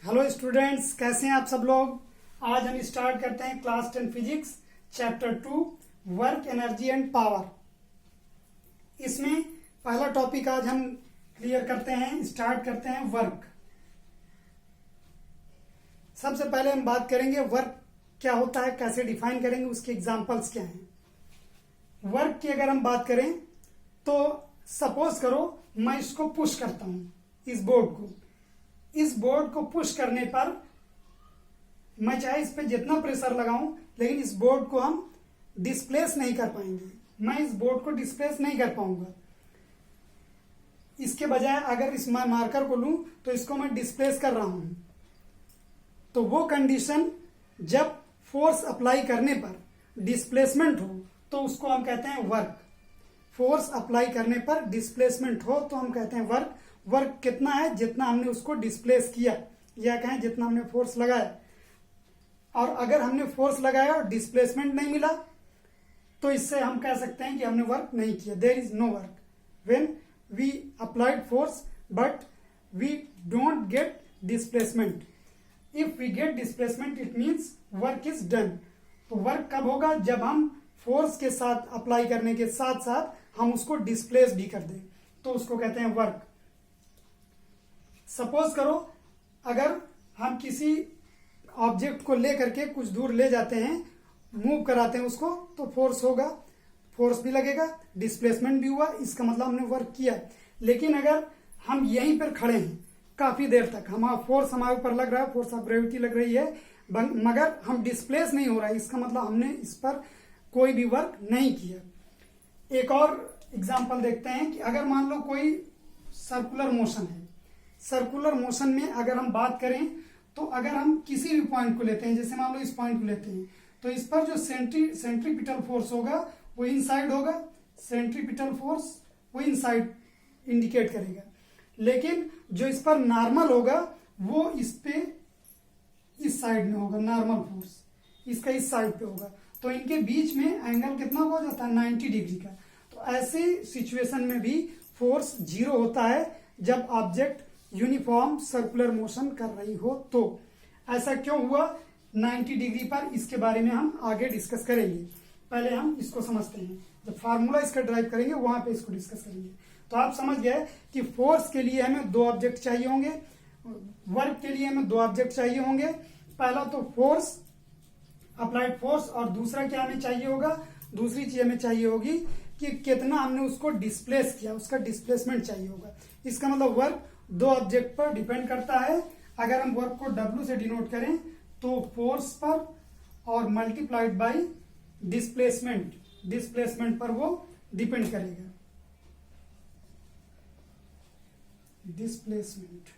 Hello students, कैसे हैं आप सब लोग। आज हम स्टार्ट करते हैं class 10 physics chapter 2 work energy and power. इसमें पहला टॉपिक आज हम क्लियर करते हैं, स्टार्ट करते हैं वर्क। सबसे पहले हम बात करेंगे वर्क क्या होता है, कैसे डिफाइन करेंगे, उसके एग्जांपल्स क्या हैं। वर्क की अगर हम बात करें तो सपोज करो मैं इसको पुश करता हूं, इस बोर्ड को पुश करने पर मैं चाहे इस पे जितना प्रेशर लगाऊं लेकिन इस बोर्ड को हम डिस्प्लेस नहीं कर पाएंगे। मैं इस बोर्ड को डिस्प्लेस नहीं कर पाऊंगा। इसके बजाय अगर इस मार्कर को लूं तो इसको मैं डिस्प्लेस कर रहा हूं। तो वो कंडीशन जब फोर्स अप्लाई करने पर डिस्प्लेसमेंट हो तो उसको हम कहते हैं वर्क। फोर्स अप्लाई करने पर डिस्प्लेसमेंट हो तो हम कहते हैं वर्क। वर्क कितना है? जितना हमने उसको डिस्प्लेस किया, या कहें जितना हमने फोर्स लगाया। और अगर हमने फोर्स लगाया और डिस्प्लेसमेंट नहीं मिला तो इससे हम कह सकते हैं कि हमने वर्क नहीं किया। There is no work when we applied force but we don't get displacement. If we get displacement it means work is done. तो वर्क कब होगा? जब हम फोर्स के साथ अप्लाई करने के साथ साथ हम उसको डिस्प्लेस भी कर दें, तो उसको कहते हैं वर्क। सपोज करो अगर हम किसी ऑब्जेक्ट को लेकर के कुछ दूर ले जाते हैं, मूव कराते हैं उसको, तो फोर्स होगा, फोर्स भी लगेगा, डिस्प्लेसमेंट भी हुआ, इसका मतलब हमने वर्क किया। लेकिन अगर हम यहीं पर खड़े हैं काफी देर तक, हमारा फोर्स हमारे ऊपर लग रहा है, फोर्स ऑफ ग्रेविटी लग रही है, मगर हम डिस्प्लेस नहीं हो रहा है, इसका मतलब हमने इस पर कोई भी वर्क नहीं किया। एक और एग्जांपल देखते हैं कि अगर मान लो कोई सर्कुलर मोशन है। सर्कुलर मोशन में अगर हम बात करें तो अगर हम किसी भी पॉइंट को लेते हैं, जैसे मान लो इस पॉइंट को लेते हैं, तो इस पर जो सेंट्रीपिटल फोर्स होगा वो इनसाइड होगा। सेंट्रीपिटल फोर्स वो इनसाइड इंडिकेट करेगा। लेकिन जो इस पर नॉर्मल होगा वो इस पे इस साइड में होगा। नॉर्मल फोर्स इसका इस साइड पे होगा। तो इनके बीच में एंगल कितना हो जाता है? 90 डिग्री का। तो ऐसी सिचुएशन में भी फोर्स 0 होता है जब ऑब्जेक्ट यूनिफॉर्म सर्कुलर मोशन कर रही हो। तो ऐसा क्यों हुआ 90 डिग्री पर, इसके बारे में हम आगे डिस्कस करेंगे। पहले हम इसको समझते हैं, जब फार्मूला इसका ड्राइव करेंगे वहां पे इसको डिस्कस करेंगे। तो आप समझ गए कि फोर्स के लिए हमें 2 ऑब्जेक्ट चाहिए होंगे, वर्क के लिए हमें 2 ऑब्जेक्ट चाहिए होंगे। पहला तो फोर्स, अप्लाइड फोर्स, और दूसरा क्या हमें चाहिए होगा? दूसरी चीज हमें चाहिए होगी कि कितना हमने उसको डिस्प्लेस किया, उसका डिस्प्लेसमेंट चाहिए होगा। इसका मतलब वर्क 2 ऑब्जेक्ट पर डिपेंड करता है। अगर हम वर्क को W से डिनोट करें तो फोर्स पर और मल्टीप्लाइड बाय डिस्प्लेसमेंट पर वो डिपेंड करेगा। डिस्प्लेसमेंट,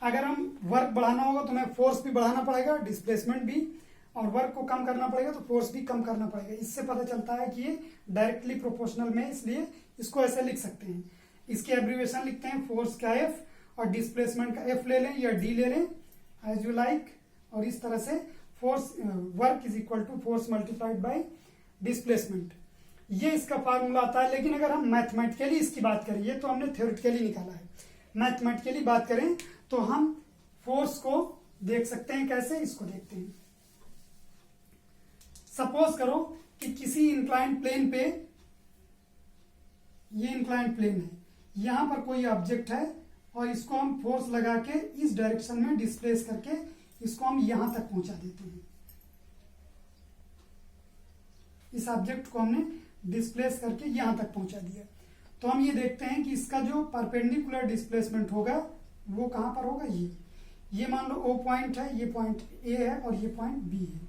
अगर हम वर्क बढ़ाना होगा तो हमें फोर्स भी बढ़ाना पड़ेगा, डिस्प्लेसमेंट भी, और वर्क को कम करना पड़ेगा तो फोर्स भी कम करना पड़ेगा। इससे पता चलता है कि ये डायरेक्टली प्रोपोर्शनल में, इसलिए इसको ऐसे लिख सकते हैं। इसकी एब्रीविएशन लिखते हैं फोर्स का F, और डिस्प्लेसमेंट का F ले लें या D ले लें, एज यू लाइक। और इस तरह से force work is equal to force multiplied by displacement, ये इसका फार्मूला आता है। लेकिन अगर हम मैथमेटिकली इसकी बात करें, ये तो हमने थ्योरेटिकली निकाला है, मैथमेटिकली बात करें तो हम फोर्स को देख सकते हैं। कैसे? इसको देखते हैं। सपोज करो कि किसी इंक्लाइन प्लेन पे, ये इंक्लाइन प्लेन है, यहां पर कोई ऑब्जेक्ट है और इसको हम फोर्स लगा के इस डायरेक्शन में डिस्प्लेस करके इसको हम यहां तक पहुंचा देते हैं। इस ऑब्जेक्ट को हमने डिस्प्लेस करके यहां तक पहुंचा दिया। तो हम ये देखते हैं कि इसका जो परपेंडिकुलर डिस्प्लेसमेंट होगा वो कहां पर होगा? ये मान लो O पॉइंट है, ये पॉइंट A है और ये पॉइंट B है।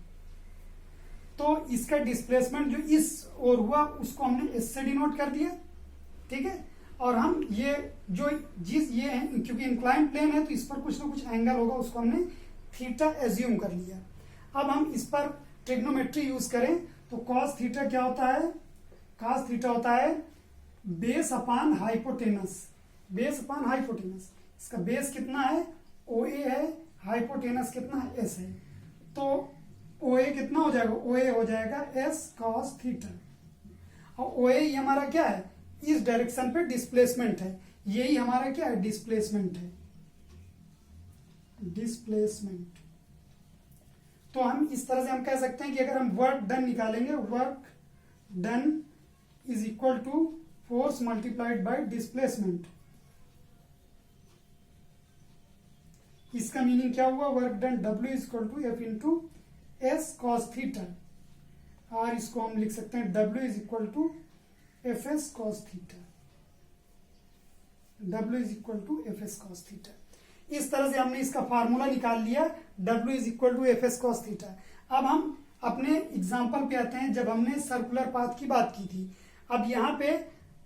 तो इसका डिस्प्लेसमेंट जो इस ओर हुआ उसको हमने S से डिनोट कर दिया, ठीक है। और हम ये जो ये है, क्योंकि इंक्लाइन प्लेन है तो इस पर कुछ ना कुछ एंगल होगा, उसको हमने थीटा एज्यूम कर लिया। अब हम इस पर ट्रिग्नोमेट्री यूज करें तो कॉस थीटा क्या होता है? कॉस थीटा होता है base upon hypotenuse. Base upon hypotenuse, इसका बेस कितना है? OA है, हाइपोटेनस कितना है? S है। तो OA कितना हो जाएगा? OA हो जाएगा S cos थीटा। और OA ये हमारा क्या है? इस डायरेक्शन पे डिस्प्लेसमेंट है, यही हमारा क्या है? डिस्प्लेसमेंट है। डिस्प्लेसमेंट। तो हम इस तरह से हम कह सकते हैं कि अगर हम वर्क डन निकालेंगे, work done is equal to force multiplied by displacement. इसका मीनिंग क्या हुआ, work done W is equal to F into S cos theta, और इसको हम लिख सकते हैं W is equal to F S cos theta, W is equal to F S cos theta. इस तरह से हमने इसका फार्मूला निकाल लिया, W is equal to F S cos theta. अब हम अपने एग्जाम्पल पे आते हैं, जब हमने सर्कुलर पाथ की बात की थी। अब यहाँ पे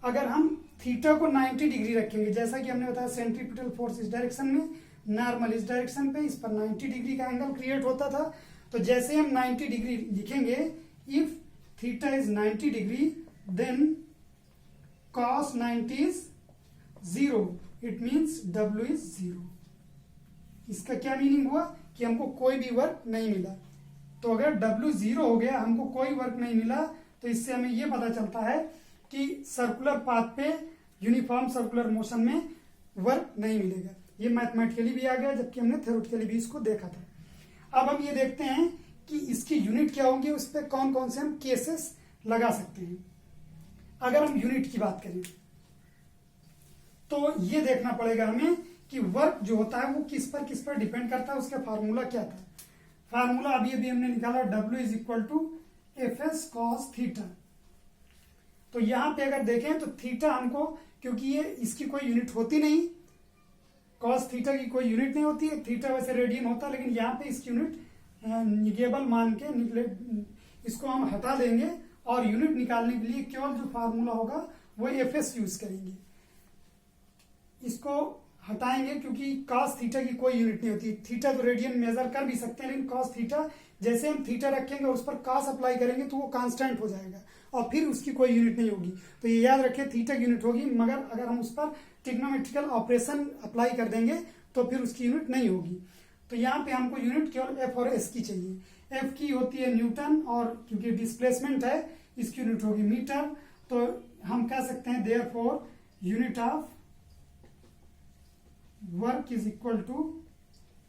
अगर हम थीटा को 90 डिग्री रखेंगे, जैसा कि हमने बताया सेंट्रीपिटल फोर्स इस डायरेक्शन में, नॉर्मल इस डायरेक्शन पे, इस पर 90 डिग्री का एंगल क्रिएट होता था। तो जैसे हम 90 डिग्री लिखेंगे, if theta is 90 degree then cos 90 is 0, it means W is 0। इसका क्या मीनिंग हुआ कि हमको कोई भी वर्क नहीं मिला। तो अगर W 0 हो गया, हमको कोई वर्क नहीं मिला, तो इससे हमें यह पता चलता है कि सर्कुलर पाथ पे यूनिफॉर्म सर्कुलर मोशन में वर्क नहीं मिलेगा। ये मैथमेटिकली भी आ गया, जबकि हमने थ्योरेटिकली भी इसको देखा था। अब हम ये देखते हैं कि इसकी यूनिट क्या होंगी, उस पर कौन कौन से हम केसेस लगा सकते हैं। अगर हम यूनिट की बात करें तो ये देखना पड़ेगा हमें कि वर्क जो होता है वो किस पर डिपेंड करता है, उसका फार्मूला क्या था। फार्मूला अभी अभी हमने निकाला, W is equal to F S cos theta. तो यहां पे अगर देखें तो थीटा हमको, क्योंकि ये इसकी कोई यूनिट होती नहीं, कॉस थीटा की कोई यूनिट नहीं होती है, थीटा वैसे रेडियन होता है, लेकिन यहाँ पे इसकी यूनिट निगेबल मान के इसको हम हटा देंगे और यूनिट निकालने के लिए केवल जो फार्मूला होगा वो एफ एस यूज करेंगे। इसको हटाएंगे क्योंकि कॉस थीटा की कोई यूनिट नहीं होती। थीटा तो रेडियन मेजर कर भी सकते हैं, लेकिन कॉस थीटा जैसे हम थीटा रखेंगे और उस पर कॉस अप्लाई करेंगे तो वो कांस्टेंट हो जाएगा और फिर उसकी कोई यूनिट नहीं होगी। तो ये याद रखें, थीटा की यूनिट होगी, मगर अगर हम उस पर ट्रिग्नोमेट्रिकल ऑपरेशन अप्लाई कर देंगे तो फिर उसकी यूनिट नहीं होगी। तो यहाँ पे हमको यूनिट केवल एफ और एस की चाहिए। एफ की होती है न्यूटन, और क्योंकि डिस्प्लेसमेंट है इसकी यूनिट होगी मीटर। तो हम कह सकते हैं therefore unit of work is equal to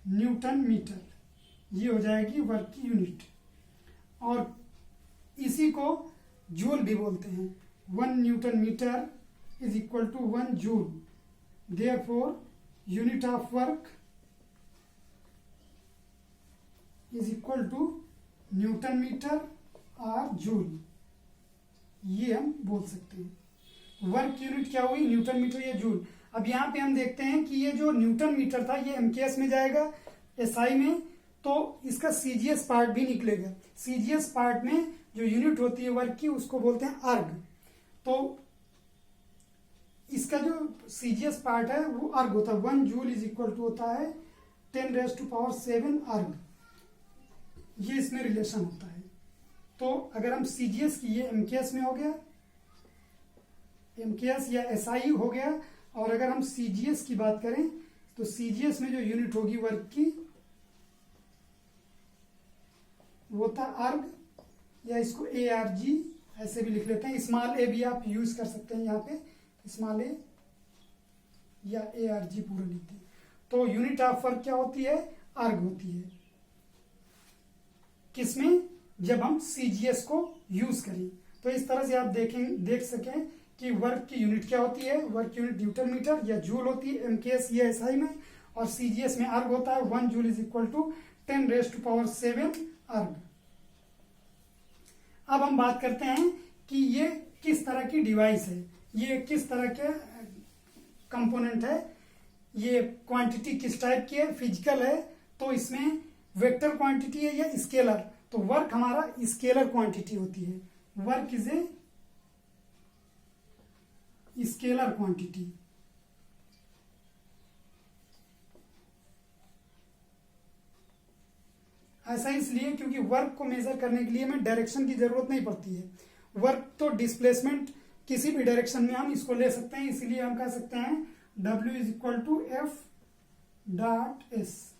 newton metre, ये हो जाएगी वर्क की यूनिट। और इसी को जूल भी बोलते हैं, 1 newton metre is equal to 1 joule. Therefore unit of work is equal to newton metre और जूल, ये हम बोल सकते हैं। वर्क यूनिट क्या हुई, न्यूटन मीटर या जूल। अब यहाँ पे हम देखते हैं कि ये जो न्यूटन मीटर था ये एमकेएस में जाएगा, एसआई में, तो इसका सीजीएस पार्ट भी निकलेगा। सीजीएस पार्ट में जो यूनिट होती है वर्क की उसको बोलते हैं अर्ग। तो इसका जो सीजीएस पार्ट है वो अर्ग होता है। 1 जूल इज इक्वल टू होता है 10⁻⁷ अर्ग, ये इसमें रिलेशन होता है। तो अगर हम सीजीएस की, ये एमकेएस में हो गया, एमकेएस या एसआई हो गया। और अगर हम सीजीएस की बात करें तो सीजीएस में जो यूनिट होगी वर्क की वो था अर्ग, या इसको एआरजी ऐसे भी लिख लेते हैं। स्मॉल ए भी आप यूज कर सकते हैं, यहाँ पे स्मॉल ए या एआरजी पूरा लिखते हैं। तो यूनिट ऑफ वर्क क्या होती है, अर्ग होती है। किसमें, जब हम सीजीएस को यूज करें। तो इस तरह से आप देख सकें कि वर्क की यूनिट क्या होती है। वर्क यूनिट न्यूटन मीटर या जूल होती है एमकेएस या एसआई में, और सीजीएस में अर्ग होता है 1 जूल इज इक्वल टू 10⁻⁷ अर्ग। अब हम बात करते हैं कि ये किस तरह की डिवाइस है, ये किस तरह के कंपोनेंट है, ये क्वांटिटी किस टाइप की है, फिजिकल है, तो इसमें वेक्टर क्वांटिटी है या स्केलर। तो वर्क हमारा स्केलर क्वांटिटी होती है, work is a scalar quantity. ऐसा इसलिए क्योंकि वर्क को मेजर करने के लिए हमें डायरेक्शन की जरूरत नहीं पड़ती है। वर्क तो डिस्प्लेसमेंट किसी भी डायरेक्शन में हम इसको ले सकते हैं, इसलिए हम कह सकते हैं W is equal to F dot S,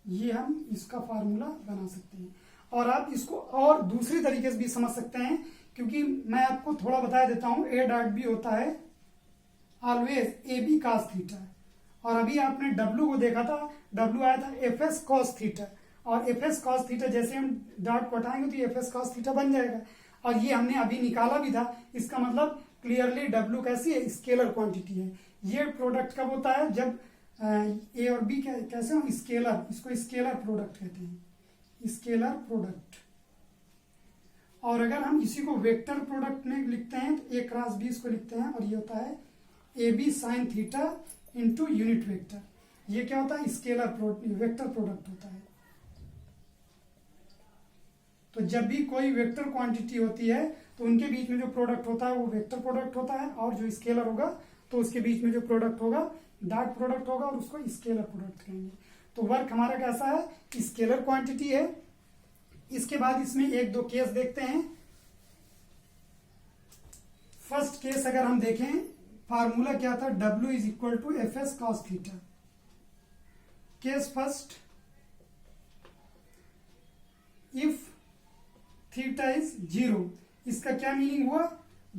ये हम इसका फार्मूला बना सकते हैं। और आप इसको और दूसरी तरीके से भी समझ सकते हैं, क्योंकि मैं आपको थोड़ा बता देता हूं। ए डॉट बी होता है always A B cos theta, और अभी आपने W को देखा था, W आया था FS cos थीटा, और FS cos थीटा जैसे हम डॉट को हटाएंगे तो ये FS cos थीटा बन जाएगा, और ये हमने अभी निकाला भी था। इसका मतलब क्लियरली W कैसी है, स्केलर क्वांटिटी है। ये प्रोडक्ट कब होता है, जब A और B कैसे हो, स्केलर, इसको स्केलर प्रोडक्ट कहते हैं, स्केलर प्रोडक्ट। और अगर हम इसी को वेक्टर प्रोडक्ट में लिखते हैं तो A क्रॉस B इसको लिखते हैं, और ये होता है AB sine theta into unit vector. ये क्या होता है, स्केलर वेक्टर प्रोडक्ट होता है। तो जब भी कोई वेक्टर क्वांटिटी होती है तो उनके बीच में जो प्रोडक्ट होता है वो वेक्टर प्रोडक्ट होता है, और जो स्केलर होगा तो उसके बीच में जो प्रोडक्ट होगा डॉट प्रोडक्ट होगा, और उसको स्केलर प्रोडक्ट कहेंगे। तो वर्क हमारा कैसा है, स्केलर क्वांटिटी है। इसके बाद इसमें एक दो केस देखते हैं। फर्स्ट केस अगर हम देखें, फार्मूला क्या था, W is equal to FS cos theta. Case first, if theta is 0, इसका क्या मीनिंग हुआ,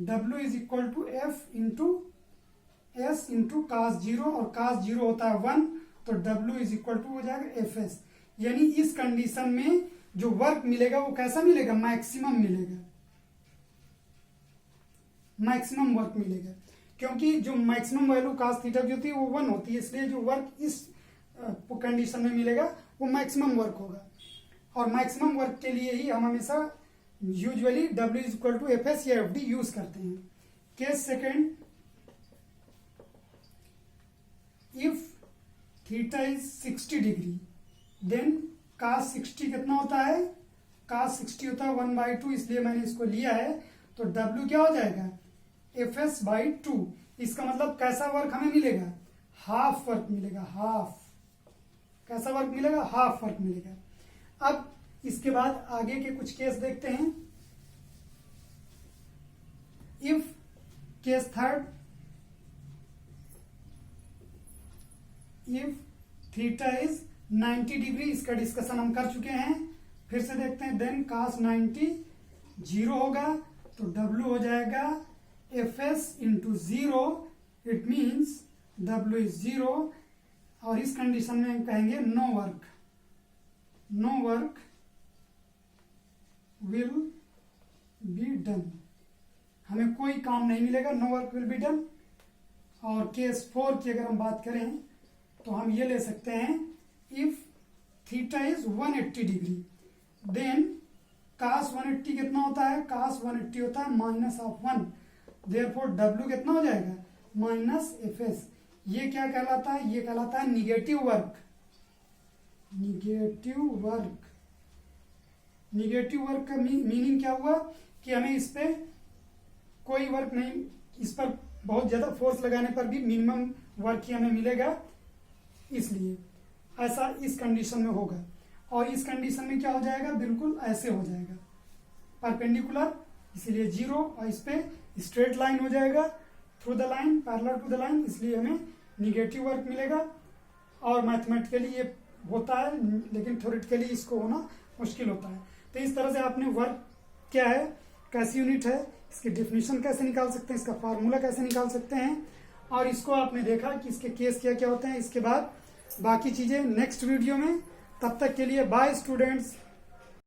W is equal to F into S into cos 0, और cos 0 होता है 1, तो W इज इक्वल टू हो जाएगा FS। यानी इस कंडीशन में जो वर्क मिलेगा वो कैसा मिलेगा, मैक्सिमम मिलेगा, मैक्सिमम वर्क मिलेगा, क्योंकि जो मैक्सिमम वैल्यू cos थीटा की होती है वो 1 होती है, इसलिए जो वर्क इस कंडीशन में मिलेगा वो मैक्सिमम वर्क होगा। और मैक्सिमम वर्क के लिए ही हम हमेशा usually W is equal to FS या FD यूज करते हैं। Case second, if theta is 60 degree, then cos 60 कितना होता है, cos 60 होता है 1/2, इसलिए मैंने इसको लिया है। तो W क्या हो जाएगा, FS/2। इसका मतलब कैसा वर्क हमें मिलेगा, हाफ वर्क मिलेगा, हाफ। कैसा वर्क मिलेगा, हाफ वर्क मिलेगा। अब इसके बाद आगे के कुछ केस देखते हैं। If case third, if theta is 90 degree, इसका डिस्कशन हम कर चुके हैं, फिर से देखते हैं। देन cos 90 0 होगा, तो W हो जाएगा FS into 0, it means W is 0, और इस कंडीशन में हम कहेंगे no work, no work will be done, हमें कोई काम नहीं मिलेगा, no work will be done. और केस 4 की अगर हम बात करें तो हम ये ले सकते हैं, if theta is 180 degree, then cos 180 कितना होता है, cos 180 होता है -1, देयरफॉर W कितना हो जाएगा, -FS। ये क्या कहलाता है, ये कहलाता है negative work, negative work. Negative work का मीनिंग क्या हुआ कि हमें इस पे कोई वर्क नहीं, इस पर बहुत ज्यादा फोर्स लगाने पर भी मिनिमम वर्क ही हमें मिलेगा, इसलिए ऐसा इस कंडीशन में होगा। और इस कंडीशन में क्या हो जाएगा, बिल्कुल ऐसे हो जाएगा, परपेंडिकुलर, इसीलिए 0, और इस पे स्ट्रेट लाइन हो जाएगा through the line, parallel to the line, इसलिए हमें निगेटिव वर्क मिलेगा। और मैथमेटिकली ये होता है, लेकिन थ्योरेटिकली इसको होना मुश्किल होता है। तो इस तरह से आपने वर्क क्या है, कैसी यूनिट है, इसकी डेफिनेशन कैसे निकाल सकते हैं, इसका फार्मूला कैसे निकाल सकते हैं, और इसको आपने देखा कि इसके केस क्या क्या होते हैं। इसके बाद बाकी चीजें नेक्स्ट वीडियो में। तब तक के लिए बाय स्टूडेंट्स।